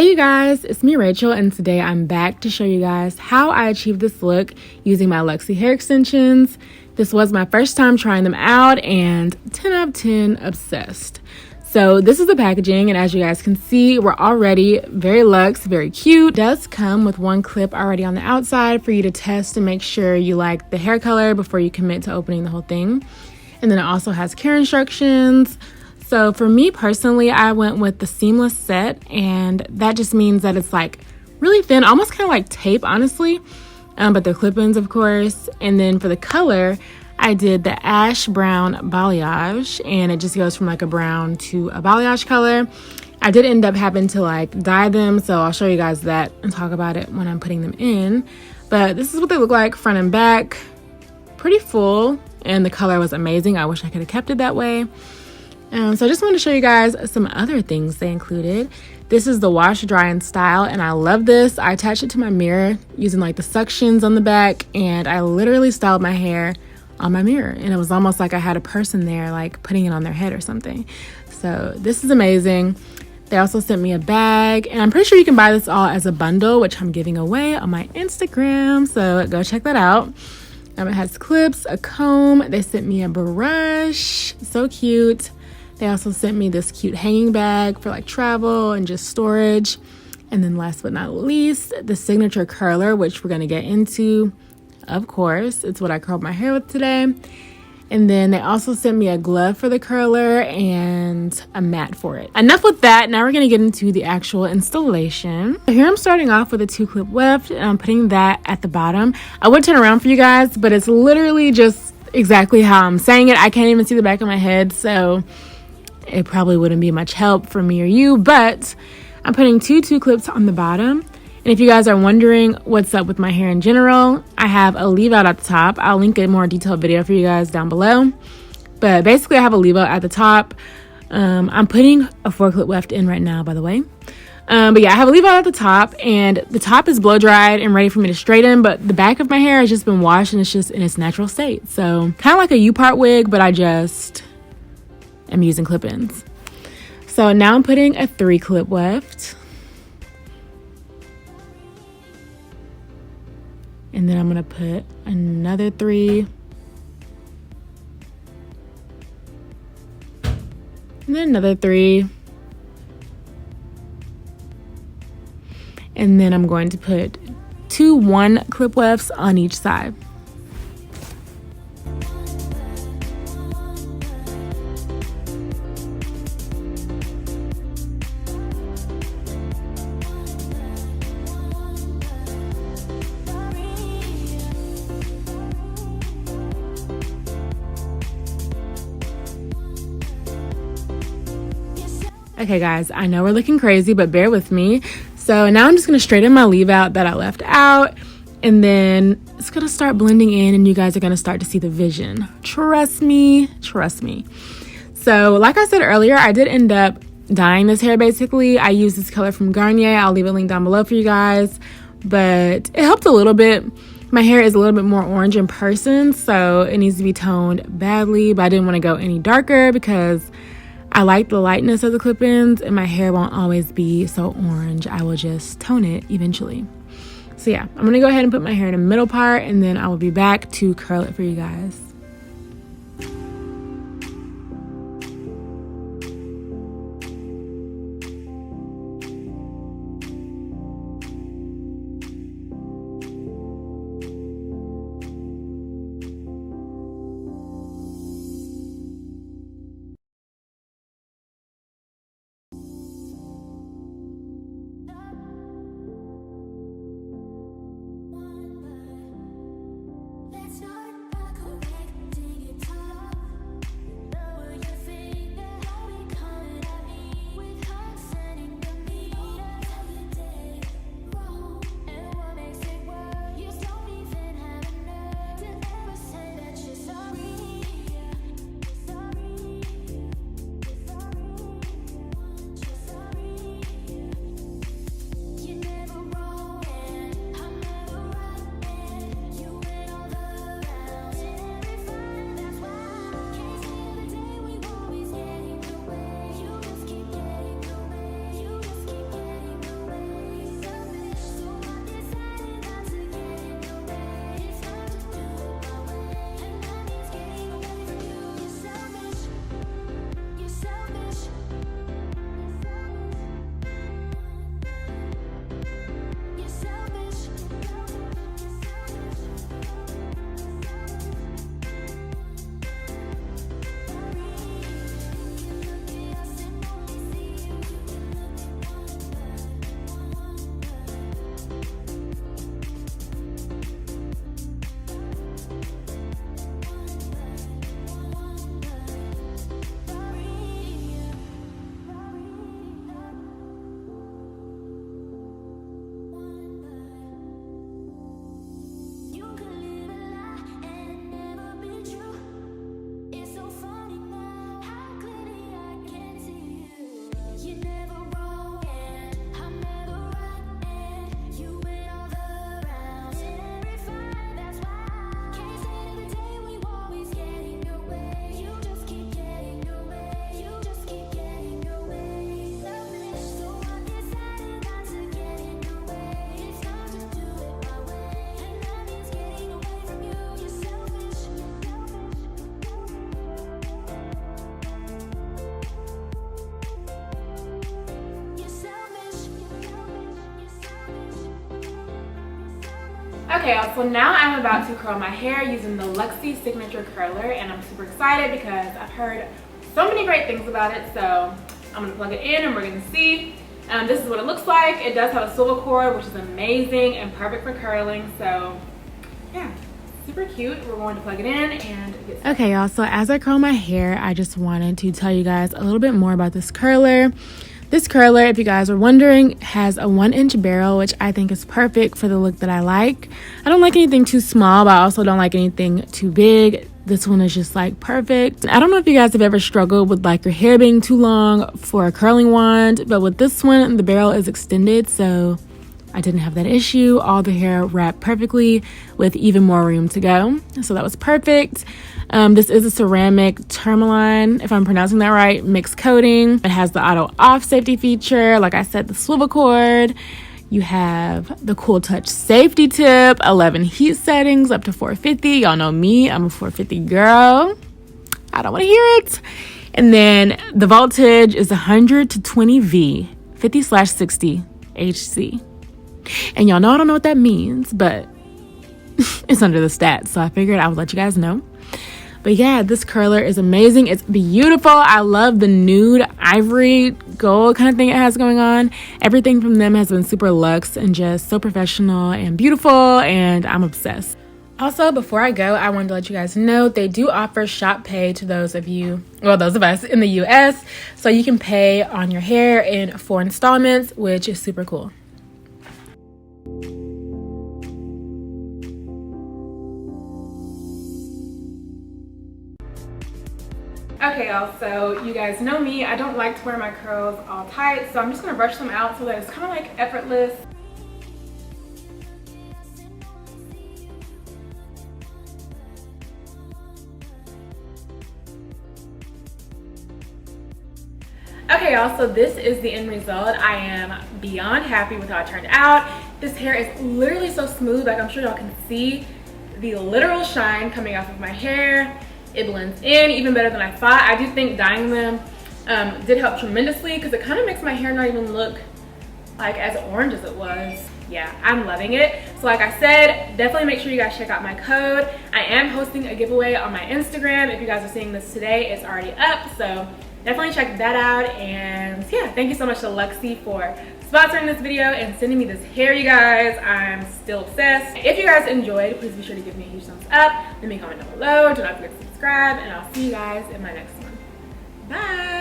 Hey you guys, it's me Rachel, and today I'm back to show you guys how I achieved this look using my Luxy hair extensions. This was my first time trying them out and 10 out of 10 obsessed. So this is the packaging, and as you guys can see, we're already very luxe, very cute. It does come with one clip already on the outside for you to test and make sure you like the hair color before you commit to opening the whole thing. And then it also has care instructions. So for me personally, I went with the seamless set, and that just means that it's like really thin, almost kind of like tape, honestly, but they're clip-ins, of course. And then for the color, I did the ash brown balayage, and it just goes from like a brown to a balayage color. I did end up having to like dye them, so I'll show you guys that and talk about it when I'm putting them in. But this is what they look like front and back, pretty full, and the color was amazing. I wish I could have kept it that way. So I just want to show you guys some other things they included. This is the wash, dry, and style, and I love this. I attached it to my mirror using like the suctions on the back, and I literally styled my hair on my mirror, and it was almost like I had a person there like putting it on their head or something. So this is amazing. They also sent me a bag, and I'm pretty sure you can buy this all as a bundle, which I'm giving away on my Instagram, so go check that out. It has clips, a comb. They sent me a brush, so cute. They also sent me this cute hanging bag for like travel and just storage. And then last but not least, the signature curler, which we're going to get into. Of course, it's what I curled my hair with today. And then they also sent me a glove for the curler and a mat for it. Enough with that. Now we're going to get into the actual installation. So here I'm starting off with a 2-clip weft, and I'm putting that at the bottom. I would turn around for you guys, but it's literally just exactly how I'm saying it. I can't even see the back of my head, so it probably wouldn't be much help for me or you, but I'm putting two clips on the bottom. And if you guys are wondering what's up with my hair in general, I have a leave out at the top. I'll link a more detailed video for you guys down below. But basically I have a leave out at the top. I'm putting a 4-clip weft in right now, by the way. But yeah, I have a leave out at the top, and the top is blow dried and ready for me to straighten, but the back of my hair has just been washed and it's just in its natural state. So kind of like a U-part wig, but I'm using clip-ins. So now I'm putting a 3-clip weft. And then I'm going to put another 3. And then another 3. And then I'm going to put 2 1-clip wefts on each side. Okay guys, I know we're looking crazy, but bear with me. So now I'm just going to straighten my leave out that I left out, and then it's going to start blending in, and you guys are going to start to see the vision. Trust me, trust me. So like I said earlier, I did end up dyeing this hair basically. I used this color from Garnier. I'll leave a link down below for you guys, but it helped a little bit. My hair is a little bit more orange in person, so it needs to be toned badly, but I didn't want to go any darker because I like the lightness of the clip-ins, and my hair won't always be so orange. I will just tone it eventually. So yeah, I'm gonna go ahead and put my hair in the middle part, and then I will be back to curl it for you guys. Okay, so now I'm about to curl my hair using the Luxy Signature Curler, and I'm super excited because I've heard so many great things about it. So I'm gonna plug it in and we're gonna see. This is what it looks like. It does have a swivel cord, which is amazing and perfect for curling. So yeah, super cute. We're going to plug it in and get started. Okay, y'all, so as I curl my hair, I just wanted to tell you guys a little bit more about this curler. This curler, if you guys are wondering, has a 1-inch barrel, which I think is perfect for the look that I like. I don't like anything too small, but I also don't like anything too big. This one is just like perfect. I don't know if you guys have ever struggled with like your hair being too long for a curling wand, but with this one, the barrel is extended, so I didn't have that issue. All the hair wrapped perfectly with even more room to go. So that was perfect. This is a ceramic tourmaline, if I'm pronouncing that right, mixed coating. It has the auto off safety feature. Like I said, the swivel cord. You have the Cool Touch safety tip, 11 heat settings up to 450. Y'all know me, I'm a 450 girl. I don't want to hear it. And then the voltage is 100 to 20 V, 50/60 HC. And y'all know I don't know what that means, but it's under the stats, so I figured I would let you guys know. But yeah, this curler is amazing. It's beautiful. I love the nude ivory gold kind of thing it has going on. Everything from them has been super luxe and just so professional and beautiful, and I'm obsessed. Also, before I go, I wanted to let you guys know they do offer shop pay to those of you, well, those of us in the US. So you can pay on your hair in 4 installments, which is super cool. Okay, y'all, so you guys know me. I don't like to wear my curls all tight, so I'm just gonna brush them out so that it's kind of like effortless. Okay, y'all, so this is the end result. I am beyond happy with how it turned out. This hair is literally so smooth. Like, I'm sure y'all can see the literal shine coming off of my hair. It blends in even better than I thought. I do think dyeing them did help tremendously because it kind of makes my hair not even look like as orange as it was. Yeah, I'm loving it. So like I said, definitely make sure you guys check out my code. I am hosting a giveaway on my Instagram. If you guys are seeing this today, it's already up. So definitely check that out. And yeah, thank you so much to Luxy for sponsoring this video and sending me this hair, you guys. I'm still obsessed. If you guys enjoyed, please be sure to give me a huge thumbs up. Let me comment down below. Do not forget to subscribe, and I'll see you guys in my next one. Bye.